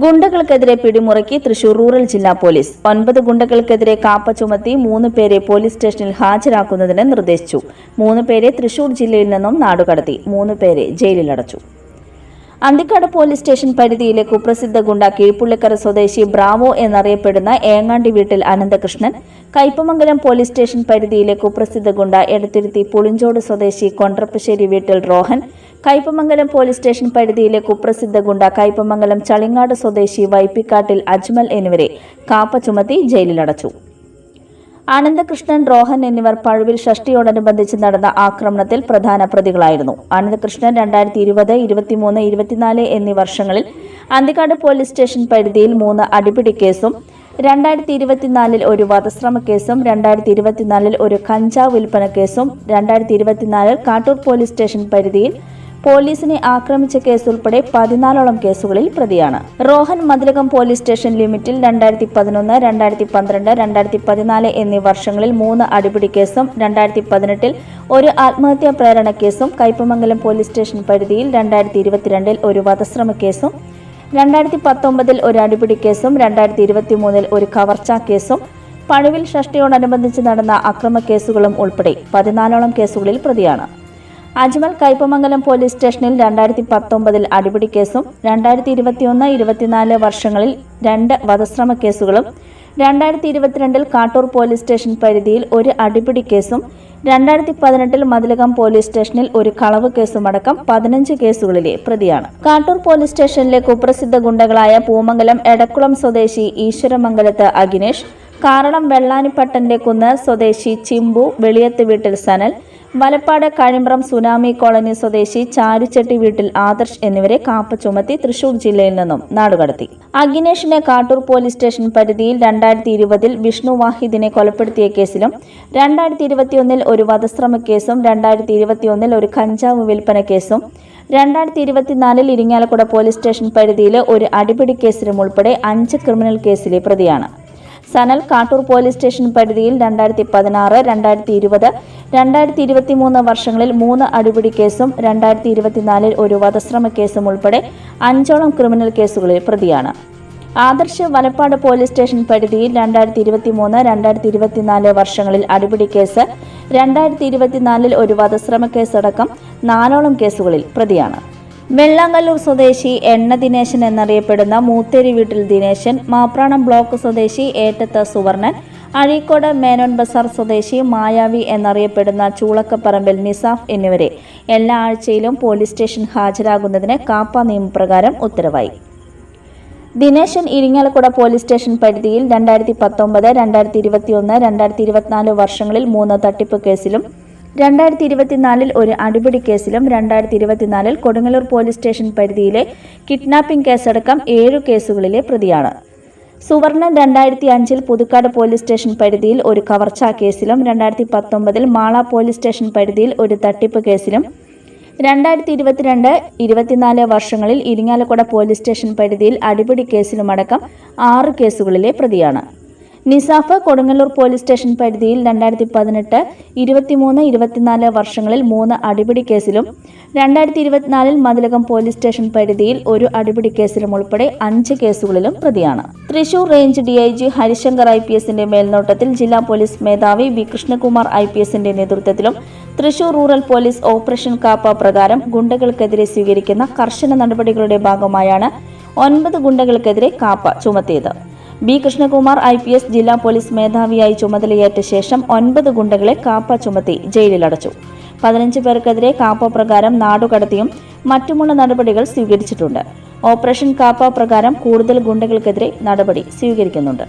ഗുണ്ടകൾക്കെതിരെ പിടിമുറുക്കി Thrissur rural ജില്ലാ police 9 ഗുണ്ടകൾക്കെതിരെ കാപ്പ ചുമത്തി 3 പേരെ പോലീസ് സ്റ്റേഷനിൽ ഹാജരാക്കുന്നതിന് നിർദ്ദേശിച്ചു. 3 പേരെ തൃശൂർ ജില്ലയിൽ നിന്നും നാടുകടത്തി. 3 പേരെ ജയിലിലടച്ചു. അന്തിക്കാട് പോലീസ് സ്റ്റേഷൻ പരിധിയിലെ കുപ്രസിദ്ധ ഗുണ്ട കീഴ്പുള്ളിക്കര സ്വദേശി ബ്രാവോ എന്നറിയപ്പെടുന്ന ഏങ്ങാണ്ടി വീട്ടിൽ അനന്തകൃഷ്ണൻ, കയ്പമംഗലം പോലീസ് സ്റ്റേഷൻ പരിധിയിലെ കുപ്രസിദ്ധ ഗുണ്ട എടത്തുരുത്തി പുളിഞ്ചോട് സ്വദേശി കൊണ്ട്രപ്പശ്ശേരി വീട്ടിൽ റോഹൻ, കയ്പമംഗലം പോലീസ് സ്റ്റേഷൻ പരിധിയിലെ കുപ്രസിദ്ധ ഗുണ്ട കയ്പമംഗലം ചളിങ്ങാട് സ്വദേശി വൈപ്പിക്കാട്ടിൽ അജ്മൽ എന്നിവരെ കാപ്പ ചുമത്തി ജയിലിലടച്ചു. അനന്തകൃഷ്ണൻ, റോഹൻ എന്നിവർ പഴുവിൽ ഷഷ്ടിയോടനുബന്ധിച്ച് നടന്ന ആക്രമണത്തിൽ പ്രധാന പ്രതികളായിരുന്നു. അനന്തകൃഷ്ണൻ 2020, 23, 24 എന്നീ വർഷങ്ങളിൽ അന്തിക്കാട് പോലീസ് സ്റ്റേഷൻ പരിധിയിൽ 3 അടിപിടി കേസും, 2024 ഒരു വധശ്രമ കേസും, 2024 ഒരു കഞ്ചാവ് വിൽപ്പന കേസും, 2024 കാട്ടൂർ പോലീസ് സ്റ്റേഷൻ പരിധിയിൽ പോലീസിനെ ആക്രമിച്ച കേസുൾപ്പെടെ 14ഓളം കേസുകളിൽ പ്രതിയാണ്. റോഹൻ മതിലകം പോലീസ് സ്റ്റേഷൻ ലിമിറ്റിൽ 2011, 2012, 2014 എന്നീ വർഷങ്ങളിൽ 3 അടിപിടി കേസും, 2018 ഒരു ആത്മഹത്യാ പ്രേരണ കേസും, കയ്പമംഗലം പോലീസ് സ്റ്റേഷൻ പരിധിയിൽ 2022 ഒരു വധശ്രമ കേസും, 2019 ഒരു അടിപിടി കേസും, 2023 ഒരു കവർച്ചാ കേസും, പഴുവിൽ ഷഷ്ടിയോടനുബന്ധിച്ച് നടന്ന അക്രമ കേസുകളും ഉൾപ്പെടെ 14ഓളം കേസുകളിൽ പ്രതിയാണ്. അജ്മൽ കയ്പമംഗലം പോലീസ് സ്റ്റേഷനിൽ 2019 അടിപിടി കേസും, 2021, 24 വർഷങ്ങളിൽ 2 വധശ്രമ കേസുകളും, 2022 കാട്ടൂർ പോലീസ് സ്റ്റേഷൻ പരിധിയിൽ ഒരു അടിപിടി കേസും, 2018 മതിലകം പോലീസ് സ്റ്റേഷനിൽ ഒരു കളവ് കേസുമടക്കം 15 കേസുകളിലെ പ്രതിയാണ്. കാട്ടൂർ പോലീസ് സ്റ്റേഷനിലെ കുപ്രസിദ്ധ ഗുണ്ടകളായ പൂമംഗലം എടക്കുളം സ്വദേശി ഈശ്വരമംഗലത്ത് അഖിനേഷ്, കാറളം വെള്ളാനിപ്പട്ടന്റെ കുന്ന് സ്വദേശി ചിമ്പു, വെളിയത്ത് വീട്ടിൽ സനൽ, വലപ്പാട് കഴിമ്പ്രം സുനാമി കോളനി സ്വദേശി ചാരുചെട്ടി വീട്ടിൽ ആദർശ് എന്നിവരെ കാപ്പ ചുമത്തി തൃശൂർ ജില്ലയിൽ നിന്നും നാടുകടത്തി. അഖിനേഷിനെ കാട്ടൂർ പോലീസ് സ്റ്റേഷൻ പരിധിയിൽ 2020 വിഷ്ണു വാഹിദിനെ കൊലപ്പെടുത്തിയ കേസിലും, 2021 ഒരു വധശ്രമ കേസും, 2021 ഒരു കഞ്ചാവ് വിൽപ്പന കേസും, 2024 ഇരിങ്ങാലക്കുട പോലീസ് സ്റ്റേഷൻ പരിധിയിൽ ഒരു അടിപിടി കേസിലും ഉൾപ്പെടെ 5 ക്രിമിനൽ കേസിലെ പ്രതിയാണ്. സനൽ കാട്ടൂർ പോലീസ് സ്റ്റേഷൻ പരിധിയിൽ 2016, 2020, 2023 വർഷങ്ങളിൽ 3 അടിപിടി കേസും, 2024 ഒരു വധശ്രമ കേസും ഉൾപ്പെടെ 5ഓളം ക്രിമിനൽ കേസുകളിൽ പ്രതിയാണ്. ആദർശ് വലപ്പാട് പോലീസ് സ്റ്റേഷൻ പരിധിയിൽ 2023, 2024 വർഷങ്ങളിൽ അടിപിടി കേസ്, 2024 ഒരു വധശ്രമ കേസടക്കം 4ഓളം കേസുകളിൽ പ്രതിയാണ്. വെള്ളാങ്കല്ലൂർ സ്വദേശി എണ്ണ ദിനേശൻ എന്നറിയപ്പെടുന്ന മൂത്തേരി വീട്ടിൽ ദിനേശൻ, മാപ്രാണം ബ്ലോക്ക് സ്വദേശി ഏറ്റത്ത് സുവർണൻ, അഴീക്കോട് മേനോൻ ബസാർ സ്വദേശി മായാവി എന്നറിയപ്പെടുന്ന ചൂളക്കപ്പറമ്പിൽ നിസാഫ് എന്നിവരെ എല്ലാ ആഴ്ചയിലും പോലീസ് സ്റ്റേഷൻ ഹാജരാകുന്നതിന് കാപ്പ നിയമപ്രകാരം ഉത്തരവായി. ദിനേശൻ ഇരിങ്ങാലക്കുട പോലീസ് സ്റ്റേഷൻ പരിധിയിൽ 2019, 2021, 2024 വർഷങ്ങളിൽ 3 തട്ടിപ്പ് കേസിലും, 2024 ഒരു അടിപിടി കേസിലും, 2024 കൊടുങ്ങല്ലൂർ പോലീസ് സ്റ്റേഷൻ പരിധിയിലെ കിഡ്നാപ്പിംഗ് കേസടക്കം 7 കേസുകളിലെ പ്രതിയാണ്. സുവർണൻ 2005 പുതുക്കാട് പോലീസ് സ്റ്റേഷൻ പരിധിയിൽ ഒരു കവർച്ചാ കേസിലും, 2019 മാള പോലീസ് സ്റ്റേഷൻ പരിധിയിൽ ഒരു തട്ടിപ്പ് കേസിലും, 2022, 24 വർഷങ്ങളിൽ ഇരിങ്ങാലക്കുട പോലീസ് സ്റ്റേഷൻ പരിധിയിൽ അടിപിടി കേസിലുമടക്കം 6 കേസുകളിലെ പ്രതിയാണ്. നിസാഫ് കൊടുങ്ങല്ലൂർ പോലീസ് സ്റ്റേഷൻ പരിധിയിൽ 2018, 23, 24 വർഷങ്ങളിൽ 3 അടിപിടി കേസിലും, 2024 മതിലകം പോലീസ് സ്റ്റേഷൻ പരിധിയിൽ ഒരു അടിപിടി കേസിലും ഉൾപ്പെടെ 5 കേസുകളിലും പ്രതിയാണ്. തൃശൂർ റേഞ്ച് DIG ഹരിശങ്കർ IPSന്റെ മേൽനോട്ടത്തിൽ ജില്ലാ പോലീസ് മേധാവി വി കൃഷ്ണകുമാർ IPSന്റെ നേതൃത്വത്തിലും Thrissur rural police operation KAAPA പ്രകാരം ഗുണ്ടകൾക്കെതിരെ സ്വീകരിക്കുന്ന കർശന നടപടികളുടെ ഭാഗമായാണ് 9 ഗുണ്ടകൾക്കെതിരെ കാപ്പ ചുമത്തിയത്. ബി കൃഷ്ണകുമാർ IPS ജില്ലാ പോലീസ് മേധാവിയായി ചുമതലയേറ്റ ശേഷം 9 ഗുണ്ടകളെ കാപ്പ ചുമത്തി ജയിലിലടച്ചു. 15 പേർക്കെതിരെ കാപ്പ പ്രകാരം നാടുകടത്തിയും മറ്റുമുള്ള നടപടികൾ സ്വീകരിച്ചിട്ടുണ്ട്. ഓപ്പറേഷൻ കാപ്പ പ്രകാരം കൂടുതൽ ഗുണ്ടകൾക്കെതിരെ നടപടി സ്വീകരിക്കുന്നുണ്ട്.